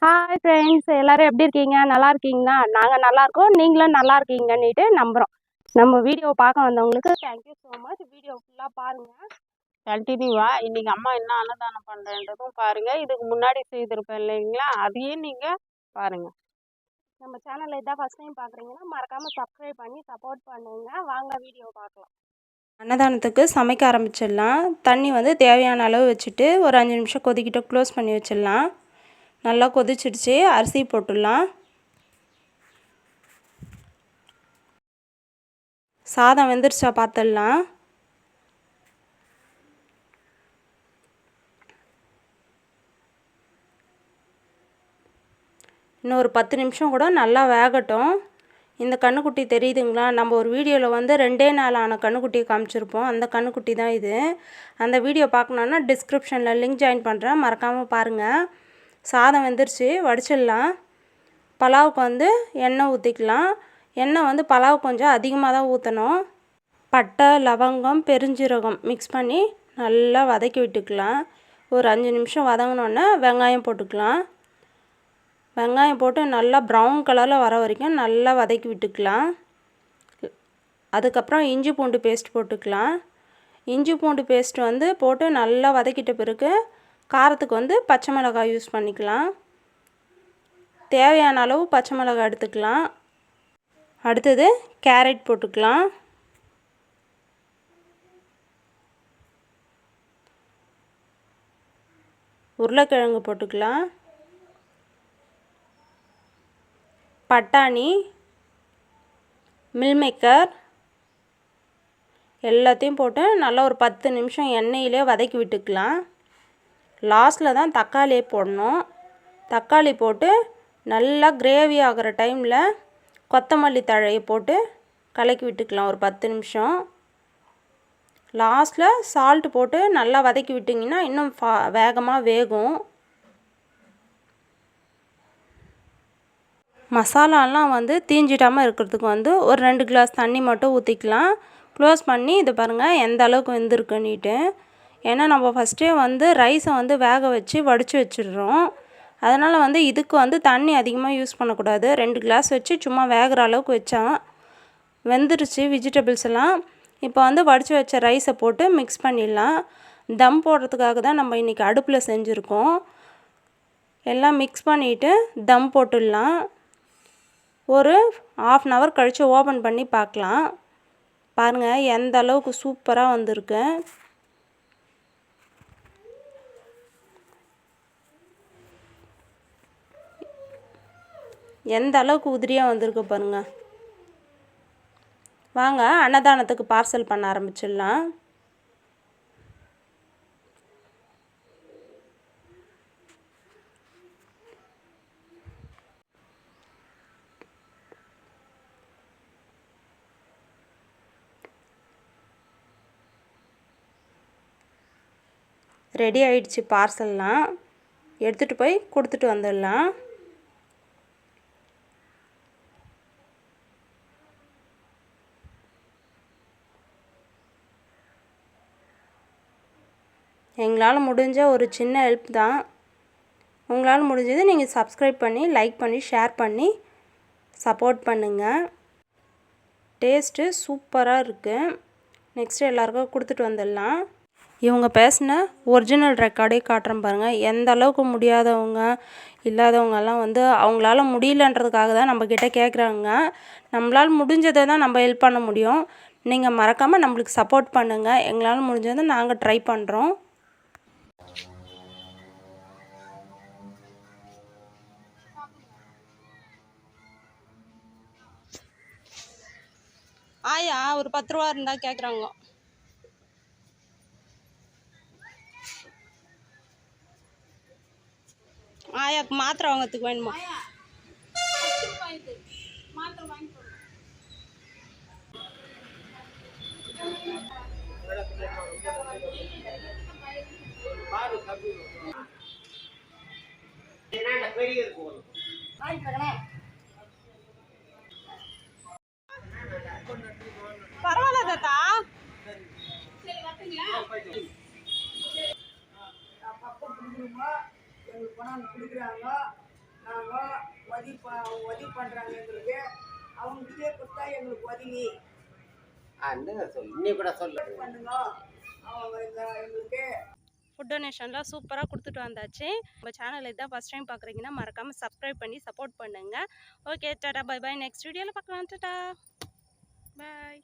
Hi friends, எல்லாரும் எப்படி இருக்கீங்க? நல்லா இருக்கீங்களா? நாங்கள் நல்லா இருக்கோம், நீங்களும் நல்லா இருக்கீங்கன்னுட்டு நம்புகிறோம். நம்ம வீடியோ பார்க்க வந்தவங்களுக்கு தேங்க்யூ ஸோ மச். வீடியோ ஃபுல்லாக பாருங்கள். கண்டினியூவா இன்னைக்கு அம்மா என்ன அன்னதானம் பண்ணுறன்றதும் பாருங்கள். இதுக்கு முன்னாடி செய்திருப்பேன் இல்லைங்களா, அதையும் நீங்கள் பாருங்கள். நம்ம சேனலில் இதான் ஃபஸ்ட் டைம் பார்க்குறீங்கன்னா மறக்காமல் சப்ஸ்கிரைப் பண்ணி சப்போர்ட் பண்ணுங்க. வாங்க வீடியோ பார்க்கலாம். அன்னதானத்துக்கு சமைக்க ஆரம்பிச்சிடலாம். தண்ணி வந்து தேவையான அளவு வச்சுட்டு ஒரு 5 நிமிஷம் கொதிக்கிட்டு க்ளோஸ் பண்ணி வச்சிடலாம். நல்லா கொதிச்சிடுச்சு. அரிசி போட்டுடலாம். சாதம் வெந்துருச்சா பார்த்துடலாம். இன்னும் ஒரு 10 நிமிஷம் கூட நல்லா வேகட்டும். இந்த கன்றுக்குட்டி தெரியுதுங்களா? நம்ம ஒரு வீடியோவில் வந்து 2 நாள் ஆன கன்றுக்குட்டியை காமிச்சிருப்போம். அந்த கன்றுக்குட்டி தான் இது. அந்த வீடியோ பார்க்கணுன்னா டிஸ்கிரிப்ஷனில் லிங்க் ஜாயின் பண்ணுறேன், மறக்காமல் பாருங்கள். சாதம் வெந்துருச்சு, வடிச்சிடலாம். பலாவுக்கு வந்து எண்ணெய் ஊற்றிக்கலாம். எண்ணெய் வந்து பலாவு கொஞ்சம் அதிகமாக தான் ஊற்றணும். பட்டை, லவங்கம், பெருஞ்சீரகம் மிக்ஸ் பண்ணி நல்லா வதக்கி விட்டுக்கலாம். ஒரு 5 நிமிஷம் வதங்கினோன்னே வெங்காயம் போட்டுக்கலாம். வெங்காயம் போட்டு நல்லா ப்ரௌன் கலரில் வர வரைக்கும் நல்லா வதக்கி விட்டுக்கலாம். அதுக்கப்புறம் இஞ்சி பூண்டு பேஸ்ட் போட்டுக்கலாம். இஞ்சி பூண்டு பேஸ்ட் வந்து போட்டு நல்லா வதக்கிட்ட பிறகு காரத்துக்கு வந்து பச்சை மிளகாய் யூஸ் பண்ணிக்கலாம். தேவையான அளவு பச்சை மிளகாய் எடுத்துக்கலாம். அடுத்தது கேரட் போட்டுக்கலாம். உருளைக்கிழங்கு போட்டுக்கலாம். பட்டாணி, மில்மேக்கர் எல்லாத்தையும் போட்டு நல்லா ஒரு 10 நிமிஷம் எண்ணெயிலே வதக்கி விட்டுக்கலாம். லாஸ்ட்டில் தான் தக்காளியே போடணும். தக்காளி போட்டு நல்லா கிரேவி ஆகிற டைமில் கொத்தமல்லி தழையை போட்டு கலக்கி விட்டுக்கலாம் ஒரு 10 நிமிஷம். லாஸ்ட்டில் சால்ட்டு போட்டு நல்லா வதக்கி விட்டிங்கன்னா இன்னும் வேகமாக வேகும். மசாலாலாம் வந்து தீஞ்சிடாமல் இருக்கிறதுக்கு வந்து ஒரு 2 கிளாஸ் தண்ணி மட்டும் ஊற்றிக்கலாம். க்ளோஸ் பண்ணி இது பாருங்கள் எந்த அளவுக்கு வெந்திருக்குன்னுட்டு. ஏன்னா நம்ம ஃபஸ்ட்டே வந்து ரைஸை வந்து வேக வச்சு வடித்து வச்சிடுறோம். அதனால் வந்து இதுக்கு வந்து தண்ணி அதிகமாக யூஸ் பண்ணக்கூடாது. 2 கிளாஸ் வச்சு சும்மா வேகிற அளவுக்கு வச்சா வெந்துருச்சு வெஜிடபிள்ஸ் எல்லாம். இப்போ வந்து வடித்து வச்ச ரைஸை போட்டு மிக்ஸ் பண்ணிடலாம். தம் போடுறதுக்காக தான் நம்ம இன்றைக்கி அடுப்பில் செஞ்சுருக்கோம். எல்லாம் மிக்ஸ் பண்ணிவிட்டு தம் போட்டுடலாம். ஒரு 1/2 hour கழித்து ஓப்பன் பண்ணி பார்க்கலாம். பாருங்கள் எந்த அளவுக்கு சூப்பராக வந்திருக்கு. எந்த அளவுக்கு உதிரியாக வந்திருக்கு பாருங்கள். வாங்க அன்னதானத்துக்கு பார்சல் பண்ண ஆரம்பிச்சிடலாம். ரெடி ஆயிடுச்சு பார்சல்லாம். எடுத்துகிட்டு போய் கொடுத்துட்டு வந்துடலாம். எங்களால் முடிஞ்ச ஒரு சின்ன ஹெல்ப் தான். உங்களால் முடிஞ்சது நீங்கள் சப்ஸ்கிரைப் பண்ணி லைக் பண்ணி ஷேர் பண்ணி சப்போர்ட் பண்ணுங்கள். டேஸ்ட்டு சூப்பராக இருக்குது. நெக்ஸ்ட்டு எல்லாருக்கும் கொடுத்துட்டு வந்துடலாம். இவங்க பேசின ஒரிஜினல் ரெக்கார்டே காட்டுறேன் பாருங்கள். எந்த அளவுக்கு முடியாதவங்க இல்லாதவங்கெல்லாம் வந்து அவங்களால முடியலன்றதுக்காக தான் நம்மக்கிட்ட கேட்குறாங்க. நம்மளால் முடிஞ்சதை தான் நம்ம ஹெல்ப் பண்ண முடியும். நீங்கள் மறக்காமல் நம்மளுக்கு சப்போர்ட் பண்ணுங்கள். எங்களால் முடிஞ்சதை நாங்கள் ட்ரை பண்ணுறோம். ஆயா ஒரு 10 ரூபா இருந்தால் கேட்குறாங்க. ஆயாக்கு மாத்திரை வாங்கிறதுக்கு வேணுமா? பரவாயில்ல தாத்தா. உதவி பண்ணுறாங்க எங்களுக்கு. அவங்ககிட்டே கொடுத்தா எங்களுக்கு உதவி இன்னும் கூட பண்ணுங்க. அவங்க எங்களுக்கு ஃபுட் டொனேஷன்லாம் சூப்பராக கொடுத்துட்டு வந்தாச்சு. நம்ம சேனல் இதான் ஃபஸ்ட் டைம் பார்க்குறீங்கன்னா மறக்காமல் சப்ஸ்கிரைப் பண்ணி சப்போர்ட் பண்ணுங்கள். Okay, tata bye bye. Next வீடியோவில் பார்க்கலாம். டாடா பாய்.